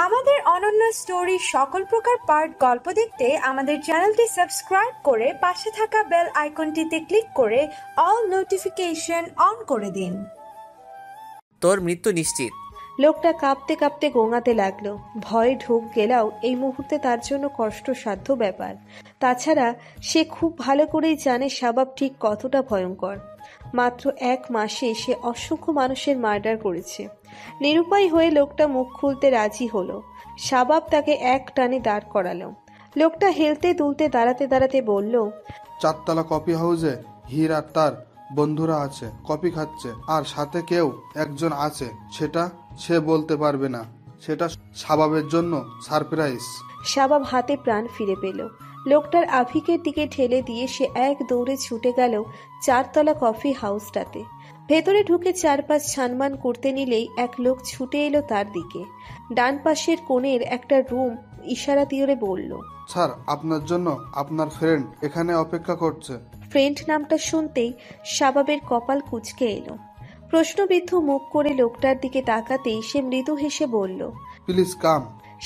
আমাদের অনন্য স্টোরি সকল প্রকার পার্ট গল্প দেখতে আমাদের চ্যানেলটি সাবস্ক্রাইব করে পাশে থাকা বেল আইকনটিতে ক্লিক করে অল নোটিফিকেশন অন করে দিন। তোর মৃত্যু নিশ্চিত। লোকটা কাঁপতে কাঁপতে গোঙাতে লাগলো। ভয়ে ঢোক গেলেও এই মুহূর্তে তার জন্য কষ্টসাধ্য ব্যাপার। তাছাড়া সে খুব ভালো করেই জানে শাবাব ঠিক কতটা ভয়ঙ্কর। মাত্র 1 মাসে সে অসংখ্য মানুষের মার্ডার করেছে। নিরুপায় হয়ে লোকটা মুখ খুলতে রাজি হলো। শাবাব তাকে এক টানে দাঁড় করালো। লোকটা হেলতে দুলতে দাঁড়াতে দাঁড়াতে বলল, 4তলা কফি হাউসে হীর আর তার বন্ধুরা আছে, কফি খাচ্ছে, আর সাথে কেউ একজন আছে, সেটা সে বলতে পারবে না। সেটা শাবাবের জন্য সারপ্রাইজ। শাবাব হাতে প্রাণ ফিরে পেল। লোকটার আভিকের দিকে ঠেলে দিয়ে সে এক দৌড়ে ছুটে গেল 4তলা কফি হাউসটাতে। ভেতরে ঢুকে চারপাশ ছানমান করতে নিলেই এক লোক ছুটে এলো তার দিকে। ডান পাশের কোণের একটা রুম ইশারা দিয়ে বলল, স্যার, আপনার জন্য আপনার ফ্রেন্ড এখানে অপেক্ষা করছে। ফ্রেন্ড নামটা শুনতেই শাবাবের কপাল কুঁচকে এলো। প্রশ্নবিদ্ধ মুখ করে লোকটার দিকে তাকাতেই সে মৃদু হেসে বলল, প্লিজ কাম।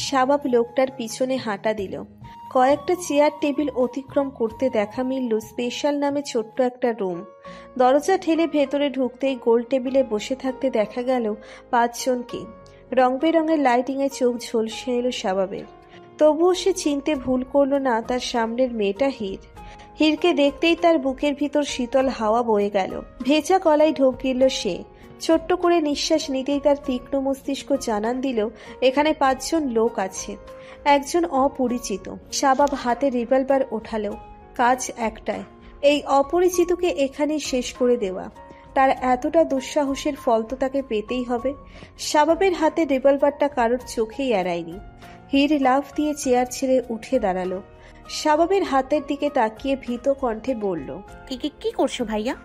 শাবাব লোকটার পিছনে হাঁটা দিল। কয়েকটা চেয়ার টেবিল অতিক্রম করতে দেখা মিলল স্পেশাল নামে ছোট্ট একটা রুম। দরজা ঠেলে ভেতরে ঢুকতেই গোল টেবিলে বসে থাকতে দেখা গেল 5 জনকে। রং বেরঙের লাইটিংয়ে চোখ ঝলসে এলো শাবাবের। তবুও সে চিনতে ভুল করল না তার সামনের মেয়েটা হীর। হীরকে দেখতেই তার বুকের ভিতর শীতল হাওয়া বয়ে গেল। ভেজা গলায় ঢোক গিলল সে। ছোট্ট করে নিঃশ্বাস নিতেই তার তীক্ষ্ণ মস্তিষ্ক জানান দিল এখানে 5 জন লোক আছে। একজন অপরিচিত। শাবাব হাতে রিভলভার ওঠালো। কাজ একটাই, এই অপরিচিতকে এখানে শেষ করে দেওয়া। তার এতটা দুঃসাহসের ফল তো তাকে পেতেই হবে। শাবাবের হাতে রিভলভারটা কারোর চোখেই এড়ায়নি। হীর লাফ দিয়ে চেয়ার ছেড়ে উঠে দাঁড়ালো। শাবাবের হাতের দিকে তাকিয়ে ভীত কণ্ঠে বলল, কি করছো ভাইয়া?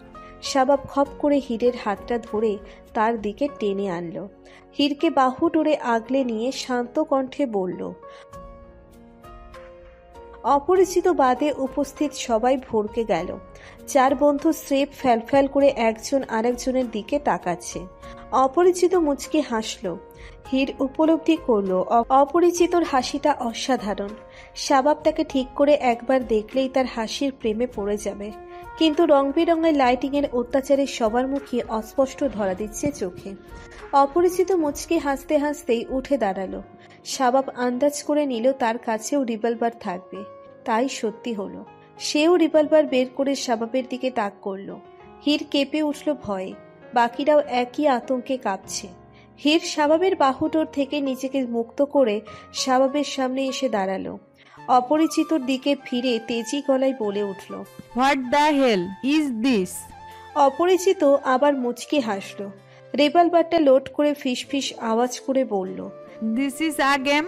শাবাব খপ করে হীরের হাতটা ধরে তার দিকে টেনে আনলো। হীরকে বাহু ডোরে আগলে নিয়ে শান্ত কণ্ঠে বলল, অপরিচিত বাদে উপস্থিত সবাই ভরকে গেল। 4 বন্ধু স্রেফ ফ্যালফ্যাল করে একজন আরেকজনের দিকে তাকাচ্ছে। অপরিচিত মুচকি হাসল। হীর উপলব্ধি করল অপরিচিতর হাসিটা অসাধারণ। শাবাব তাকে ঠিক করে একবার দেখলেই তার হাসির প্রেমে পড়ে যাবে। কিন্তু রং বেরঙের লাইটিংয়ের অত্যাচারে সবার মুখে অস্পষ্ট ধরা দিচ্ছে চোখে। অপরিচিত মুচকি হাসতে হাসতেই উঠে দাঁড়ালো। শাবাব আন্দাজ করে নিল তার কাছেও রিভলভার থাকবে। তাই সত্যি হলো। সেও রিভলভার বের করে শাবাবের দিকে তাক করল। হীর কেঁপে উঠল ভয়ে। বাকিরাও একই আতঙ্কে কাঁপছে। হীর শাবাবের বাহুডোর থেকে নিজেকে মুক্ত করে শাবাবের সামনে এসে দাঁড়ালো। অপরিচিতর দিকে ফিরে তেজি গলায় বলে উঠল, what the hell is this? অপরিচিত আবার মুচকি হাসল। রিভলভারটা লোড করে ফিস আওয়াজ করে বলল, this is a game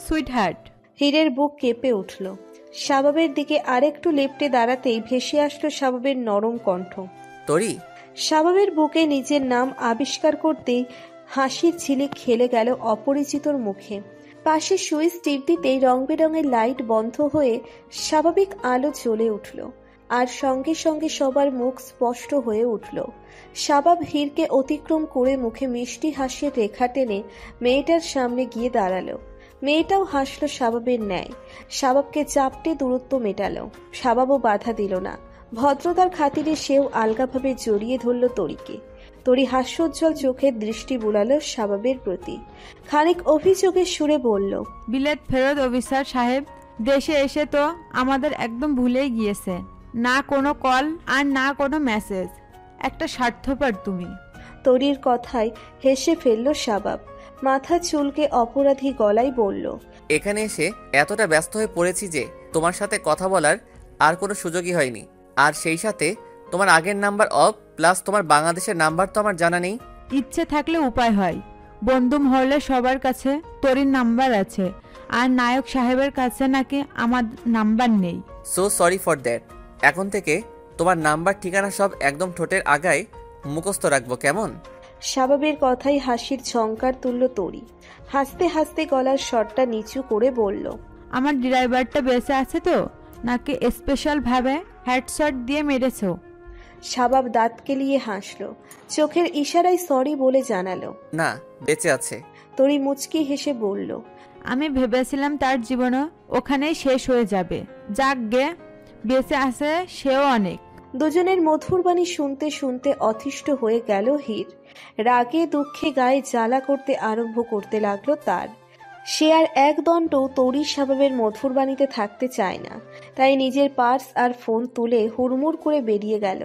sweet heart. হীরের বুক কেঁপে উঠল। শাবাবের দিকে আরেকটু লেপ্টে দাঁড়াতেই ভেসে আসলো শাবাবের নরম কণ্ঠ, তোরি। শাবাবের বুকে নিজের নাম আবিষ্কার করতেই হাসির ঝিলিক খেলে গেল অপরিচিতর মুখে। পাশে সুইচ টিপ দিতেই রং বেরঙের লাইট বন্ধ হয়ে স্বাভাবিক আলো জ্বলে উঠল। আর সঙ্গে সঙ্গে সবার মুখ স্পষ্ট হয়ে উঠল। শাবাব হীরকে অতিক্রম করে মুখে মিষ্টি হাসির রেখা টেনে মেয়েটার সামনে গিয়ে দাঁড়ালো। মেয়েটাও হাসলো শাবাবের ন্যায়। শাবাবকে চাপটে দূরত্ব মেটালো। শাবাবও বাধা দিল না। ভদ্রতার খাতিরে সেও আলগাভাবে জড়িয়ে ধরল তরিকে। তরি হাস্যোজ্জ্বল চোখের দৃষ্টি বুলালো শাবাবের প্রতি। খানিক অভিযোগের সুরে বলল, বিলেত ফেরত অফিসার সাহেব, দেশে এসে তো আমাদের একদম ভুলেই গিয়েছে। না কোনো কল আর না কোনো মেসেজ। একটা স্বার্থপর তুমি। তরির কথায় হেসে ফেলল শাবাব। মাথা চুলকে অপরাধী গলায় বলল, এখানে এসে এতটা ব্যস্ত হয়ে পড়েছি যে তোমার সাথে কথা বলার আর কোনো সুযোগই হয়নি। আর সেই সাথে তোমার আগের নাম্বার অফ, প্লাস তোমার বাংলাদেশের নাম্বার তো আমার জানা নেই। ইচ্ছে থাকলে উপায় হয়। বন্ধু মহলে সবার কাছে তোরির নাম্বার আছে, আর নায়ক সাহেবের কাছে নাকি আমার নাম্বার নেই। So sorry for that. এখন থেকে তোমার নাম্বার ঠিকানা সব একদম ঠোঁটের আগায় মুখস্থ রাখবো, কেমন? শাবাবের কথাই হাসির ঝংকার তুলল তরি। হাসতে হাসতে গলার স্বরটা নিচু করে বলল, আমার ড্রাইভারটা বেঁচে আছে তো, নাকি স্পেশাল ভাবে হেডশট দিয়ে মেরেছো? শাবাব দাঁত কেলিয়ে হাসলো, চোখের ইশারায় সরি বলে জানালো। না, বেঁচে আছে। তরি মুচকি হেসে বলল, আমি ভেবেছিলাম তার জীবনও ওখানেই শেষ হয়ে যাবে। যাক গে, বেঁচে আছে সেও অনেক। দুজনের মধুর বাণী শুনতে শুনতে অতিষ্ঠ হয়ে গেল হীর। রাগে দুঃখে গায়ে জ্বালা করতে আরম্ভ করতে লাগলো তার। সে আর এক দণ্ড তরির শাবাবের মধুর বাণীতে থাকতে চায় না, তাই নিজের পার্স আর ফোন তুলে হুড়মুড় করে বেরিয়ে গেল।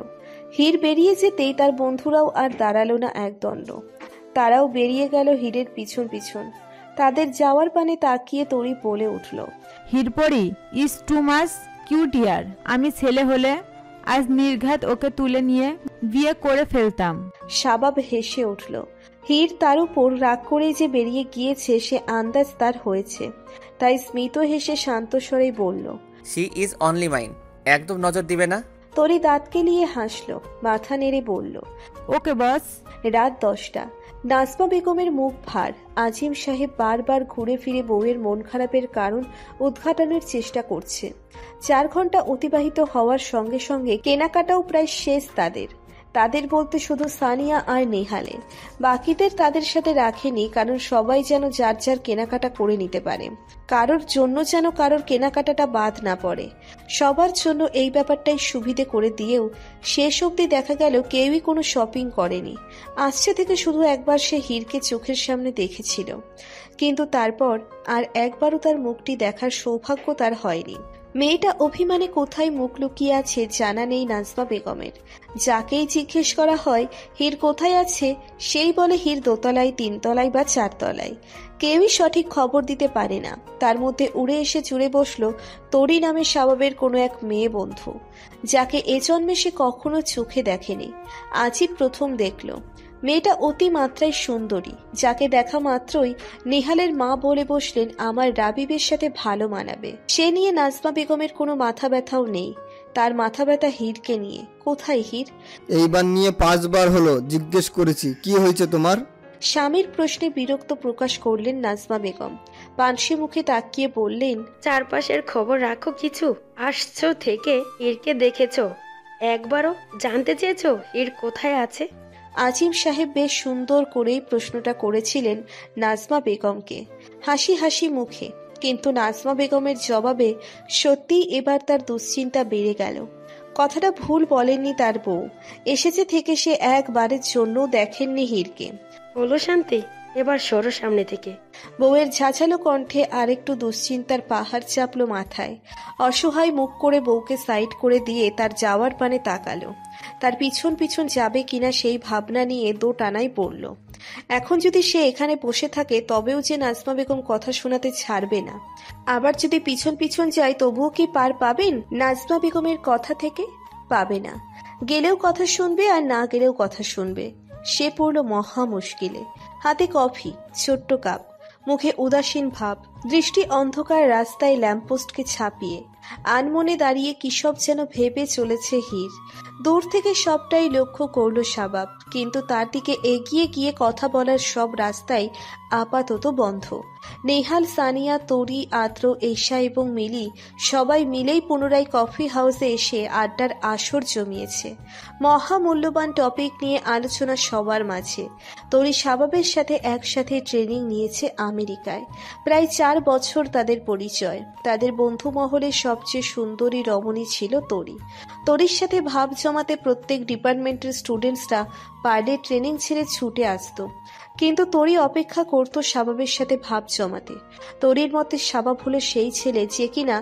হীর বেরিয়ে যেতেই তার বন্ধুরাও আর দাঁড়ালো না এক দণ্ড, তারাও বেরিয়ে গেল হীরের পিছন পিছন। তাদের যাওয়ার পানে তাকিয়ে তরি বলে উঠল, হিরপরি ইজ টু মাচ কিউটিয়ার। আমি ছেলে হলে আজ নির্ঘাত ওকে তুলে নিয়ে বিয়ে করে ফেলতাম। শাবাব হেসে উঠল। হীর তার উপর রাগ করে যে বেরিয়ে গিয়েছে সে আন্দাজ তার হয়েছে, তাই স্মিত হেসে শান্ত স্বরেই বলল, শি ইজ অনলি মাইন। একদম নজর দিবে না। তরি দাঁত কেলিয়ে হাসল, মাথা নেড়ে বলল, ওকে বস। রাত 10টা। নাজমা বেগমের মুখ ভার। আজিম সাহেব বারবার ঘুরে ফিরে বউয়ের মন খারাপের কারণ উদ্ঘাটনের চেষ্টা করছে। 4 ঘন্টা অতিবাহিত হওয়ার সঙ্গে সঙ্গে কেনাকাটাও প্রায় শেষ তাদের বলতে শুধু সানিয়া আর নেহালের। বাকিদের তাদের সাথে রাখেনি, কারণ সবাই যেন যার যার কেনাকাটা করে নিতে পারে, কারোর জন্য যেন কারোর কেনাকাটাটা বাদ না পড়ে। সবার জন্য এই ব্যাপারটাই সুবিধে করে দিয়েও শেষ অবধি দেখা গেল কেউই কোনো শপিং করেনি। আসছে থেকে শুধু একবার সে হীরকে চোখের সামনে দেখেছিল, কিন্তু তারপর আর একবারও তার মুখটি দেখার সৌভাগ্য তার হয়নি। মেয়েটা অভিমানে কোথায় মুখ লুকিয়ে আছে জানা নেই নাজমা বেগমের। যাকেই জিজ্ঞেস করা হয় হীর কোথায় আছে, সেই বলে হীর 2 তলায় 3 তলায় বা 4 তলায়। কেউই সঠিক খবর দিতে পারে না। তার মধ্যে উড়ে এসে জুড়ে বসলো তরি নামে শাবাবের কোনো এক মেয়ে বন্ধু, যাকে এ জন্মে সে কখনো চোখে দেখেনি, আজই প্রথম দেখল। মেয়েটা অতি মাত্রায় সুন্দরী, যাকে দেখা মাত্রই নেহালের মা বলে বসলেন আমার রাবিবের সাথে ভালো মানাবে। সে নিয়ে নাজমা বেগমের কোনো মাথা ব্যথাও নেই, তার মাথা ব্যথা হীরকে নিয়ে। কোথায় হীর? এইবার নিয়ে 5 বার হলো জিজ্ঞেস করেছি, কি হয়েছে তোমার? স্বামীর প্রশ্নে বিরক্ত প্রকাশ করলেন নাজমা বেগম। পানসি মুখে তাকিয়ে বললেন, চারপাশের খবর রাখো কিছু? আসছো থেকে হীরকে দেখেছো? একবারও জানতে চেয়েছো হীর কোথায় আছে? আজিম সাহেব বেশ সুন্দর করেই প্রশ্নটা করেছিলেন নাজমা বেগমকে, হাসি হাসি মুখে। কিন্তু নাজমা বেগমের জবাবে সত্যিই এবার তার দুশ্চিন্তা বেড়ে গেল। কথাটা ভুল বলেননি তার বউ, এসেছে থেকে সে একবারের জন্য দেখেননি হীরকে। হলো শান্তি, এবার সরো সামনে থেকে। বউয়ের ঝাঁঝালো কণ্ঠে আরেকটু দুশ্চিন্তার পাহাড় চাপলো মাথায়। অসহায় মুখ করে বউকে সাইড করে দিয়ে তার যাওয়ার পানে তাকালো। তার পিছন পিছন যাবে কিনা সেই ভাবনা নিয়ে দোটানায় পড়ল। এখন যদি সে এখানে বসে থাকে তবেও যে নাজমা বেগম কথা শোনাতে ছাড়বে না, আবার যদি পিছন পিছন যায় তবুও কি পার পাবেন নাজমা বেগমের কথা থেকে? পাবে না। গেলেও কথা শুনবে আর না গেলেও কথা শুনবে। সে পড়ল মহা মুশকিলে। হাতে কফি, ছোট্ট কাপ, মুখে উদাসীন ভাব, দৃষ্টি অন্ধকার রাস্তায় ল্যাম্পপোস্টকে ছাপিয়ে। আনমনে দাঁড়িয়ে কিসব যেন ভেবে চলেছে হীর। দূর থেকে সবটাই লক্ষ্য করল শাবাব, কিন্তু তার দিকে এগিয়ে গিয়ে কথা বলার সব রাস্তাই আপাতত বন্ধ। নেহাল, সানিয়া, তরি, আদ্র, এশা এবং মিলি সবাই মিলেই পুনরায় কফি হাউসে এসে আড্ডার আসর জমিয়েছে। মহামূল্যবান টপিক নিয়ে আলোচনা সবার মাঝে। তরি শাবাবের সাথে একসাথে ট্রেনিং নিয়েছে আমেরিকায়। প্রায় 4 বছর তাদের পরিচয়। তাদের বন্ধু মহলের সবচেয়ে সুন্দরী রমণী ছিল তরি। তরির সাথে ভাব জমাতে প্রত্যেক ডিপার্টমেন্টের স্টুডেন্টসরা পার ডে ট্রেনিং ছেড়ে ছুটে আসতো, কিন্তু তরি অপেক্ষা করত শাবাবের সাথে ভাব জমাতে। তরির মতে শাবাব হলো সেই ছেলে যে কিনা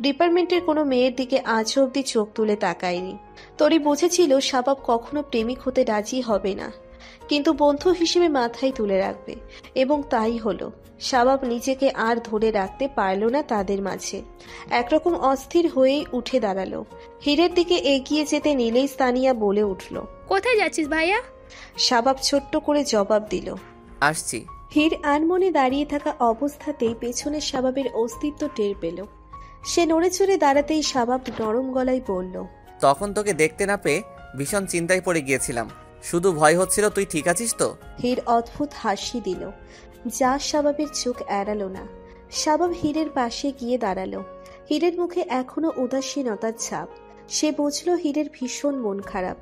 ডিপার্টমেন্টের কোনো মেয়ের দিকে আজ অব্দি চোখ তুলে তাকায়নি। তরি বুঝেছিল শাবাব কখনো প্রেমিক হতে রাজি হবে না, কিন্তু বন্ধু হিসেবে মাথায় তুলে রাখবে, এবং তাই হলো। শাবাব নিজেকে আর ধরে রাখতে পারল না তাদের মাঝে। একরকম অস্থির হয়েই উঠে দাঁড়ালো। হীরের দিকে এগিয়ে যেতে নিলেই সানিয়া বলে উঠল, কোথায় যাচ্ছিস ভাইয়া? শাবাব ছোট্ট করে জবাব দিল, আসছি। হীর আনমনে দাঁড়িয়ে থাকা অবস্থাতেই পেছনের শাবাবের অস্তিত্ব টের পেল। সে নড়ে চড়ে দাঁড়াতেই শাবাব নরম গলায় বলল, তখন তোকে দেখতে না পেয়ে ভীষণ চিন্তায় পড়ে গিয়েছিলাম। শুধু ভয় হচ্ছিল তুই ঠিক আছিস তো। হীর অদ্ভুত হাসি দিল, যা শাবাবের চোখ এড়ালো না। শাবাব হীরের পাশে গিয়ে দাঁড়ালো। হীরের মুখে এখনো উদাসীনতার ছাপ। সে বুঝল হীরের ভীষণ মন খারাপ।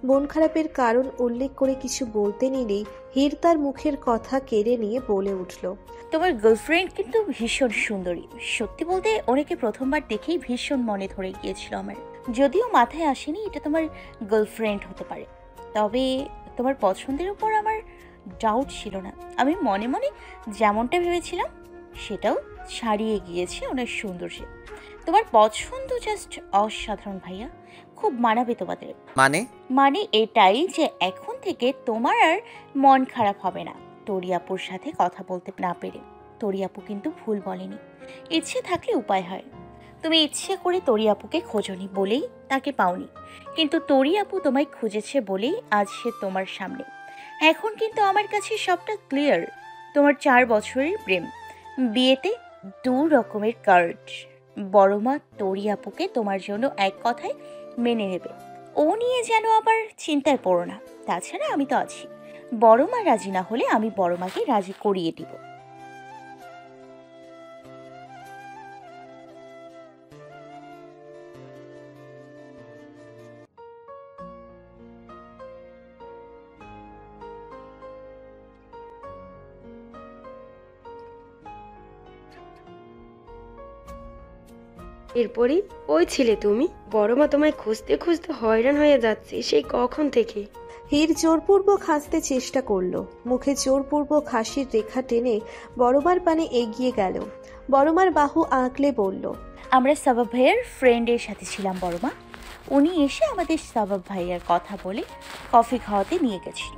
মন খারাপের কারণ উল্লেখ করে কিছু বলতে নিলেই হীর তার মুখের কথা কেড়ে নিয়ে বলে উঠল, তোমার গার্লফ্রেন্ড কিন্তু ভীষণ সুন্দরী। সত্যি বলতে ওনাকে প্রথমবার দেখেই ভীষণ মনে ধরে গিয়েছিল আমার। যদিও মাথায় আসেনি এটা তোমার গার্লফ্রেন্ড হতে পারে, তবে তোমার পছন্দের উপর আমার ডাউট ছিল না। আমি মনে মনে যেমনটা ভেবেছিলাম সেটাও ছাড়িয়ে গিয়েছে ওনার সৌন্দর্যে। তোমার পছন্দ জাস্ট অসাধারণ ভাইয়া, খুব মানাবে তোমাদের। মানে এটাই যে এখন থেকে তোমার আর মন খারাপ হবে না তরিয়াপুর সাথে কথা বলতে না পেরে। তরিয়াপু কিন্তু ভুল বলেনি, ইচ্ছে থাকলে উপায় হয়। তুমি ইচ্ছে করে তরিয়াপুকে খোঁজনি বলেই তাকে পাওনি, কিন্তু তরিয়াপু তোমায় খুঁজেছে বলেই আজ সে তোমার সামনে। এখন কিন্তু আমার কাছে সবটা ক্লিয়ার। তোমার 4 বছরের প্রেম, বিয়েতে 2 রকমের কার্ড। বড়মা তরিয়াপুকে তোমার জন্য এক কথায় মেনে নেবে, ও নিয়ে যেন আবার চিন্তায় পড়ো না। তাছাড়া আমি তো আছি, বড়মা রাজি না হলে আমি বড়মাকে রাজি করিয়ে দিব। এরপরই ওই ছিলে তুমি? বড়মা তোমায় খুঁজতে খুঁজতে হয়রান হয়ে যাচ্ছে সেই কখন থেকে। হীর জোরপূর্বক হাসতে চেষ্টা করলো, মুখে জোরপূর্বক হাসির রেখা টেনে বড়মার পানে এগিয়ে গেল। বড়মার বাহু আঁকলে বলল, আমরা সাবাব ভাইয়ার ফ্রেন্ডের সাথে ছিলাম বড়মা। উনি এসে আমাদের সাবাব ভাইয়ার কথা বলে কফি খাওয়াতে নিয়ে গেছিল।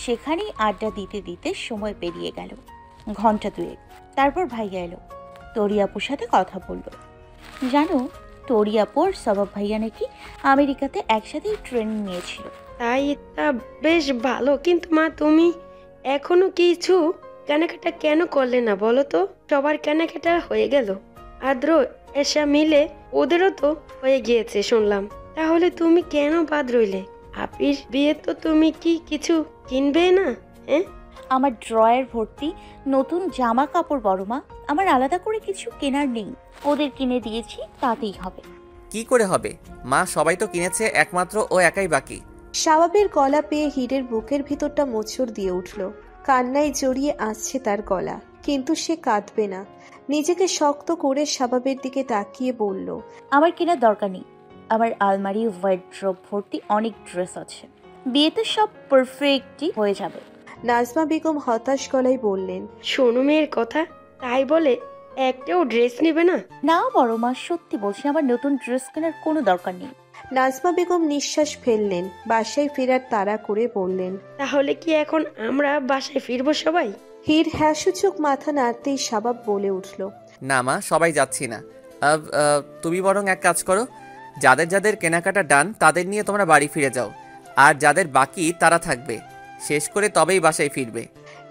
সেখানেই আড্ডা দিতে দিতে সময় পেরিয়ে গেল ঘন্টা 2। তারপর ভাইয়া এলো, তরিয়াপুর সাথে কথা বলল। জানো, তরিয়াপুর সাবাব ভাইয়া নাকি আমেরিকাতে একসাথেই ট্রেনিং নিয়েছিল। তাই তা বেশ ভালো, কিন্তু মা তুমি এখনো কিছু কেনাকাটা কেন করলে না বলো তো? সবার কেনাকাটা হয়ে গেল, আদ্র এসা মিলে ওদেরও তো হয়ে গিয়েছে শুনলাম। তাহলে তুমি কেন বাদ রইলে? আপির বিয়ে তো তুমি কি কিছু কিনবে না? হ্যাঁ, আমার ড্রয়ার ভর্তি নতুন জামা কাপড় বড়মা, আমার আলাদা করে কিছু কেনার নেই। ওদের কিনে দিয়েছি, তাতেই হবে। কি করে হবে মা, সবাই তো কিনেছে, একমাত্র ও একাই বাকি। শাবাবের গলা পেয়ে হীরের বুকের ভিতরটা মোচড় দিয়ে উঠল। কান্নায় জড়িয়ে আসছে তার গলা, কিন্তু সে কাঁদবে না। নিজেকে শক্ত করে শাবাবের দিকে তাকিয়ে বলল, আমার কেনার দরকার নেই। আমার আলমারি ওয়ার্ড্রোব ভর্তি অনেক ড্রেস আছে, বিয়েতে সব পারফেক্টই হয়ে যাবে। নাজমা বেগম হতাশ গলায় বললেন, শোনো মেয়ের কথা, তাই বলে একটাও ড্রেস নেবে না? না বড়মা, সত্যি বলছি, আমার নতুন ড্রেস কেনার কোনো দরকার নেই। নাজমা বেগম নিঃশ্বাস ফেললেন, বাসায় ফেরার তাড়া করে বললেন, তাহলে কি এখন আমরা বাসায় ফিরবো সবাই? হীর হ্যাসূচক মাথা নাড়তেই শাবাব বলে উঠল, না মা, সবাই যাচ্ছি না। তুমি বরং এক কাজ করো, যাদের যাদের কেনাকাটা ডান তাদের নিয়ে তোমরা বাড়ি ফিরে যাও, আর যাদের বাকি তারা থাকবে, শেষ করে তবেই বাসায় ফিরবে।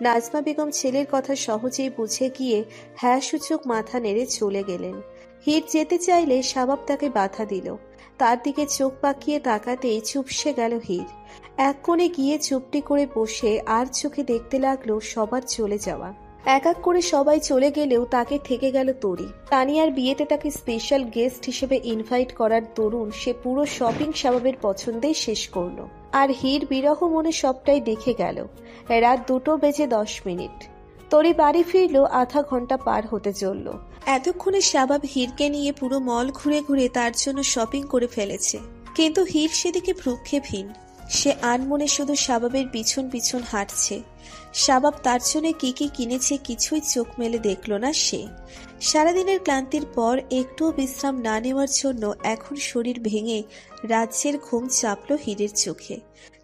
নাজমা বেগম ছেলের কথা সহজেই বুঝে গিয়ে হ্যাসূচক মাথা নেড়ে চলে গেলেন। হীর যেতে চাইলে শাবাব তাকে বাধা দিল। তার দিকে চোখ পাকিয়ে তাকাতেই চুপসে গেল হীর। এক কোণে গিয়ে চুপটি করে বসে আর চোখে দেখতে লাগলো সবার চলে যাওয়া। এক এক করে সবাই চলে গেলেও তাকে থেকে গেল তরি। তানিয়ার বিয়েতে তাকে স্পেশাল গেস্ট হিসেবে ইনভাইট করার দরুন সে পুরো শপিং শাবাবের পছন্দেই শেষ করলো। আর হীর বিরহ মনে সবটাই দেখে গেল। রাত 2:10 তরি বাড়ি ফিরল আধা ঘন্টা পার হতে চলল। এতক্ষণে শাবাব হীরকে নিয়ে পুরো মল ঘুরে ঘুরে তার জন্য শপিং করে ফেলেছে, কিন্তু হীর সেদিকে ভ্রুক্ষেপহীন। সে আনমনে শুধু শাবাবের পিছন পিছন হাঁটছে। শাবাব তার জন্য কি কি কিনেছে কিছুই চোখ মেলে দেখল না সে। সারাদিনের ক্লান্তির পর একটুও বিশ্রাম না নেওয়ার জন্য এখন শরীর ভেঙে রাজ্যের ঘুম চাপল হীরের চোখে।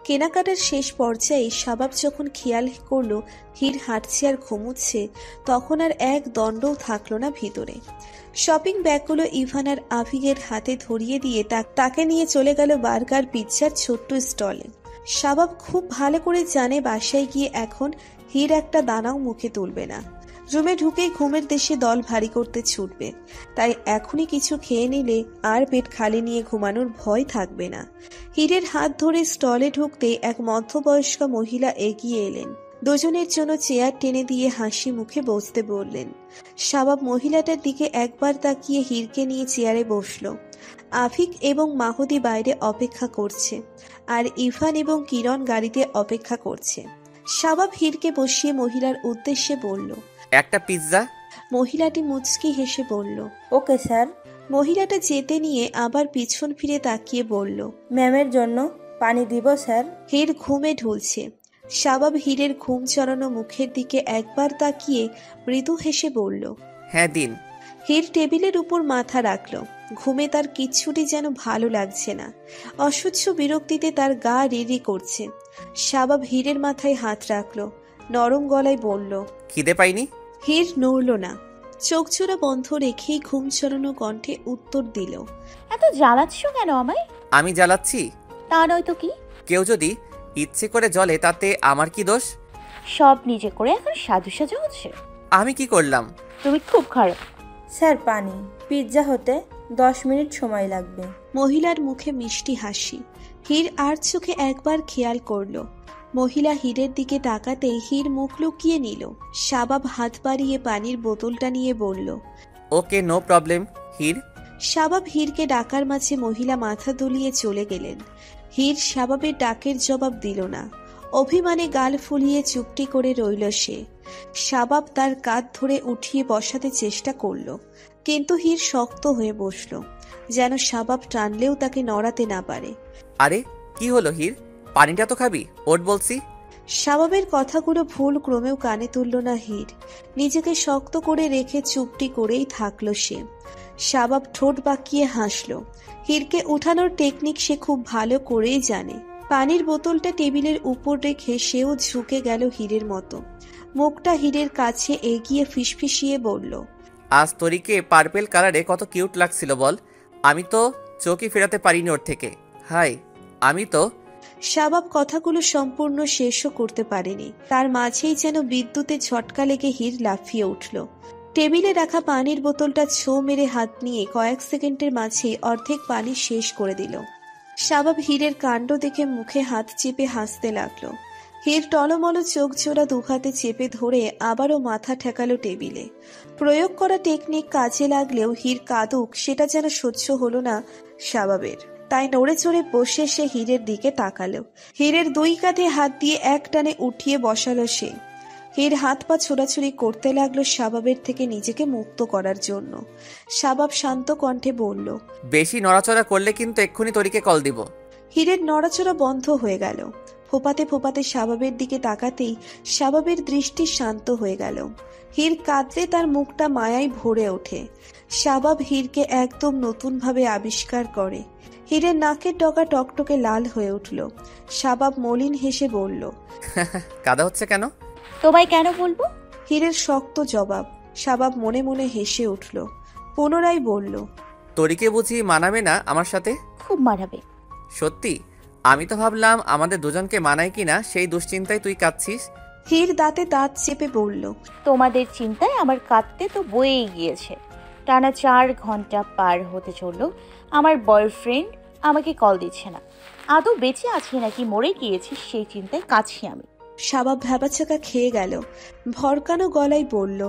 কেনাকাটার শেষ পর্যায়ে শাবাব যখন খেয়াল করল হীর হাঁটছে আর ঘুমুচ্ছে, তখন আর এক দণ্ডও থাকলো না ভিতরে। শপিং ব্যাগগুলো ইভান আর আভিগের হাতে ধরিয়ে দিয়ে তাকে নিয়ে চলে গেল বার্গার পিৎজার ছোট্ট স্টলে। শাবাব খুব ভালো করে জানে বাসায় গিয়ে এখন হীর একটা দানাও মুখে তুলবে না। রুমে ঢুকেই ঘুমের দেশে দল ভারী করতে ছুটবে, তাই এখনই কিছু খেয়ে নিলে আর পেট খালি নিয়ে ঘুমানোর ভয় থাকবে না। হীরের হাত ধরে স্টলে ঢুকতে এক মধ্যবয়স্ক মহিলা এগিয়ে এলেন। দুজনের জন্য চেয়ার টেনে দিয়ে হাসি মুখে বসতে বললেন। শাবাব মহিলাটার দিকে একবার তাকিয়ে হীরকে নিয়ে চেয়ারে বসলো। আফিক এবং মাহুদি বাইরে অপেক্ষা করছে, আর ইভান এবং কিরণ গাড়িতে অপেক্ষা করছে। শাবাব হীরকে বসিয়ে মহিলার উদ্দেশ্যে বলল। একটা পিৎজা। মহিলাটি মুচকি হেসে বলল, ওকে স্যার। মহিলাটা যেতে নিয়ে আবার পিছন ফিরে তাকিয়ে বলল, ম্যামের জন্য পানি দিব স্যার। হীর ঘুমে ঢুলছে। শাবাব হীরের ঘুম চড়ানো মুখের দিকে একবার তাকিয়ে মৃদু হেসে বলল, হ্যাঁ দিন। হীর টেবিলের উপর মাথা রাখল। ঘুমে তার কিচ্ছুটি যেন ভালো লাগছে না। অসহ্য বিরক্তিতে তার গা রিরি করছে। শাবাব হীরের মাথায় হাত রাখল, নরম গলায় বলল, খিদে পাইনি? হীর নড়ল না, চোখ জোড়া বন্ধ রেখেই ঘুম চড়ানো কণ্ঠে উত্তর দিল, এত জ্বালাচ্ছ কেন আমায়? আমি জ্বালাচ্ছি? তা নয় তো কি। কেউ যদি ইচ্ছে করে জ্বলে তাতে আমার কি দোষ? সব নিজে করে এখন সাজু সাজু হচ্ছে। আমি কি করলাম? তুমি খুব খারাপ। স্যার পানি। পিৎজা হতে 10 মিনিট সময় লাগবে। মহিলার মুখে মিষ্টি হাসি। হীর আর চোখে একবার খেয়াল করল। মহিলা হীরের দিকে তাকাতেই হীর মুখ লুকিয়ে নিল। শাবাব হাত বাড়িয়ে পানির বোতলটা নিয়ে বলল, ওকে, নো প্রবলেম হীর। শাবাব হীরকে ডাকার মাঝে মহিলা মাথা দুলিয়ে চলে গেলেন। হীর শাবাবের ডাকের জবাব দিল না। অভিমানে গাল ফুলিয়ে চুপটি করে রইল সে। শাবাব তার কাঁধ ধরে উঠিয়ে বসাতে চেষ্টা করল, কিন্তু হীর শক্ত হয়ে বসল, যেন শাবাব টানলেও তাকে নড়াতে না পারে। আরে কি হলো হীর? পানিটা তো খাবি, ওঠ বলছি। শাবাবের কথাগুলো ভুল ক্রমেও কানে তুলল না হীর। নিজেকে শক্ত করে রেখে চুপটি করেই থাকলো সে। শাবাব ঠোঁট বাঁকিয়ে হাসল। হীরকে উঠানোর টেকনিক সে খুব ভালো করেই জানে। পানির বোতলটা টেবিলের উপর রেখে সেও ঝুঁকে গেল হীরের মতো। মুখটা হীরের কাছে এগিয়ে ফিসফিসিয়ে বলল, আজ তরিকে পার্পেল কালারে কত কিউট লাগছিল বল। আমি তো চোখই ফেরাতে পারিনি ওর থেকে। হাই, আমি তো। শাবাব কথাগুলো সম্পূর্ণ শেষও করতে পারেনি। তার মাঝেই যেন বিদ্যুতের ঝটকা লেগে হীর লাফিয়ে উঠল। টেবিলে রাখা পানির বোতলটা ছো মেরে হাত নিয়ে কয়েক সেকেন্ডের মাঝেই অর্ধেক পানি শেষ করে দিল। শাবাব হীরের কাণ্ড দেখে মুখে হাত চেপে হাসতে লাগলো। হীর টলমল চোখ জোড়া দুহাতে চেপে ধরে আবারও মাথা ঠেকালো টেবিলে। প্রয়োগ করা টেকনিক কাজে লাগলেও হীর কাঁদুক সেটা যেন সহ্য হলো না শাবাবের। তাই নড়ে চড়ে বসে সে হীরের দিকে তাকালো। হীরের দুই কাঁধে হাত দিয়ে এক টানে উঠিয়ে বসালো সে। হীর হাত পা ছোড়াছুড়ি করতে লাগলো শাবাবের থেকে নিজেকে মুক্ত করার জন্য। শাবাব শান্ত কণ্ঠে বলল, বেশি নড়াচড়া করলে কিন্তু এক্ষুনি তরিকে কল দিব। হীরের নড়াচড়া বন্ধ হয়ে গেল। ফোপাতে ফোপাতে শাবাবের দিকে তাকাতেই শাবাবের দৃষ্টি শান্ত হয়ে গেল। হীর কাঁদলে তার মুখটা মায়ায় ভরে ওঠে। শাবাব হীরকে একদম নতুনভাবে আবিষ্কার করে। হীরের নাকের ডগা টকটকে লাল হয়ে উঠল। শাবাব মলিন হেসে বলল, কাদা হচ্ছে কেন? তোমায় কেন বলবো? হীরের শক্ত জবাব। শাবাব মনে মনে হেসে উঠল। পুনরায় বলল, তরিকে বুঝি মানাবে না আমার সাথে? খুব মানাবে। সত্যি? আমি তো ভাবলাম আমাদের দুজনকে মানায় কিনা সেই দুশ্চিন্তায় তুই কাঁদছিস। হীর দাঁতে দাঁত চেপে বলল, তোমাদের চিন্তায় আমার কাঁদতে তো বয়েই গিয়েছে। টানা 4 ঘন্টা পার হতে চলল, আমার বয়ফ্রেন্ড আমাকে কল দিচ্ছে না। আদৌ বেঁচে আছি নাকি মরে গিয়েছি সেই চিন্তায় কাঁদছি আমি। শাবাব ভ্যাবাচাকা খেয়ে গেল। ভরকানো গলায় বলল,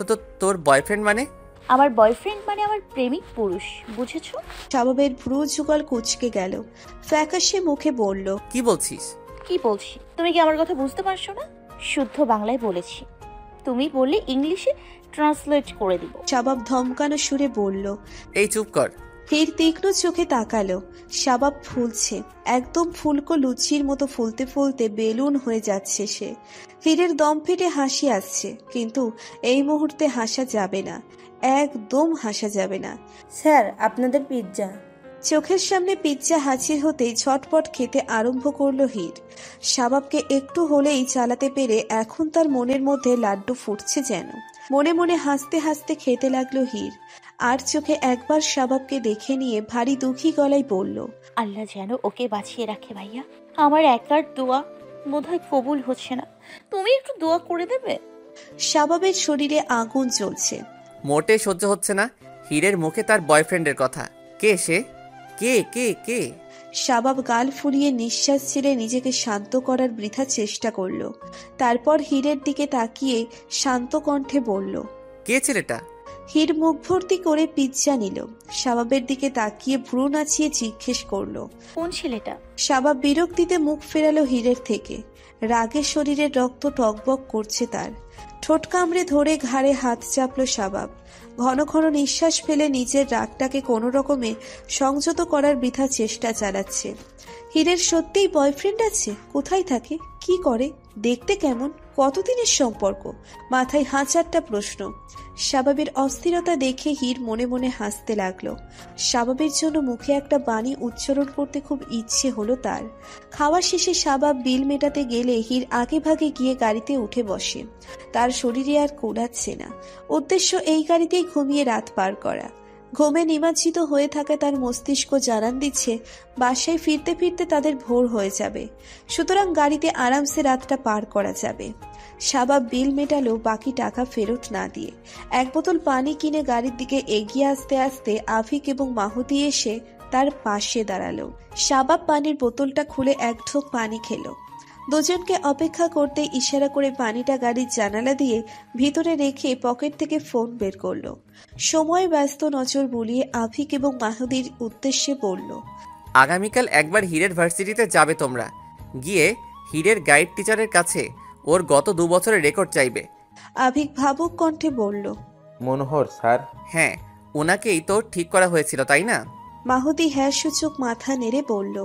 তো তোর বয়ফ্রেন্ড মানে? আমার বয়ফ্রেন্ড মানে আমার প্রেমিক পুরুষ, বুঝেছো? শাবাবের ভ্রু যুগল কুচকে গেল। ফ্যাকাশে মুখে বলল, কি বলছিস? কি বলছি? তুমি কি আমার কথা বুঝতে পারছো না? শুদ্ধ বাংলায় বলেছি, তুমি বললে ইংলিশে ট্রান্সলেট করে দিব। শাবাব ধমকানো সুরে বলল, এই চুপ কর। হীর তীক্ষ্ণ চোখে তাকালো। শাবাব ফুলছে, একদম ফুলকো লুচির মতো ফুলতে ফুলতে বেলুন হয়ে যাচ্ছে সে। হীরের দম ফেটে হাসি আসছে, কিন্তু এই মুহূর্তে হাসা যাবে না, একদম হাসা যাবে না। স্যার আপনাদের পিৎজা। চোখের সামনে পিৎজা হাজির হতেই ঝটপট খেতে আরম্ভ করলো হীর। শাবাবকে একটু হলেই চালাতে পেরে এখন তার মনের মধ্যে লাড্ডু ফুটছে যেন। মনে মনে হাসতে হাসতে খেতে লাগলো হীর। আর চোখে একবার শাবাবকে দেখে নিয়ে ভারী দুঃখী গলায় বলল, আল্লাহ যেন ওকে বাঁচিয়ে রাখে ভাইয়া। আমার একার দোয়া বোধহয় কবুল হচ্ছে না, তুমি একটু দোয়া করে দেবে? শাবাবের শরীরে আগুন জ্বলছে। মোটে সহ্য হচ্ছে না হীরের মুখে তার বয়ফ্রেন্ডের কথা। কে সে? কে কে কে? শাবাব গাল ফুলিয়ে নিঃশ্বাস ছেড়ে নিজেকে শান্ত করার বৃথা চেষ্টা করলো। তারপর হীরের দিকে তাকিয়ে শান্ত কণ্ঠে বলল, কে ছেলেটা? হির মুখ ভর্তি করে পিৎজা নিল। শাবাবের দিকে তাকিয়ে ভ্রু নাচিয়ে জিজ্ঞেস করলো, কোন ছেলেটা? শাবাব বিরক্তিতে মুখ ফেরালো হিরের থেকে। রাগে শরীরের রক্ত টকবক করছে তার। ঠোঁট কামড়ে ধরে ঘাড়ে হাত চাপলো শাবাব। ঘন ঘন নিঃশ্বাস ফেলে নিজের রাগটাকে কোনো রকমে সংযত করার বৃথা চেষ্টা চালাচ্ছে। হিরের সত্যিই বয়ফ্রেন্ড আছে? কোথায় থাকে? কি করে? দেখতে কেমন? কতদিনের সম্পর্ক? মাথায় হাজারটা প্রশ্ন। শাবাবের অস্থিরতা দেখে হির মনে মনে হাসতে লাগলো। শাবাবের জন্য মুখে একটা বাণী উচ্চারণ করতে খুব ইচ্ছে হলো তার। খাওয়া শেষে শাবাব বিল মেটাতে গেলে হির আগে ভাগে গিয়ে গাড়িতে উঠে বসে। তার শরীরে আর কোলাচ্ছে না। উদ্দেশ্য এই গাড়িতেই ঘুমিয়ে রাত পার করা। ঘুমে নিমজ্জিত হয়ে থাকা তার মস্তিষ্ক জানান দিচ্ছে বাসায় ফিরতে ফিরতে তাদের ভোর হয়ে যাবে। সুতরাং গাড়িতে আরামসে রাতটা পার করা যাবে। শাবাব বিল মেটালো বাকি টাকা ফেরত না দিয়ে। এক বোতল পানি কিনে গাড়ির দিকে এগিয়ে আসতে আসতে আফিক এবং মাহুদি এসে তার পাশে দাঁড়ালো। শাবাব পানির বোতলটা খুলে এক ঢোক পানি খেলো। দুজনকে অপেক্ষা করতে ইশারা করে পানিটা গাড়ির জানালা দিয়ে ভিতরে রেখে পকেট থেকে ফোন বের করলো। সময় ব্যস্ত নজর বুলিয়ে আফিক এবং মাহুদির উদ্দেশ্যে বলল, আগামীকাল একবার হিরের ভার্সিটিতে যাবে তোমরা। গিয়ে হিরের গাইড টিচারের কাছে ওর গত 2 বছরের রেকর্ড চাইবে। আফিক ভাবুক কণ্ঠে বলল, মনোহর স্যার? হ্যাঁ, ওনাকেই তো ঠিক করা হয়েছিল তাই না? মাহুদি হ্যাঁ সূচক মাথা নেড়ে বলল,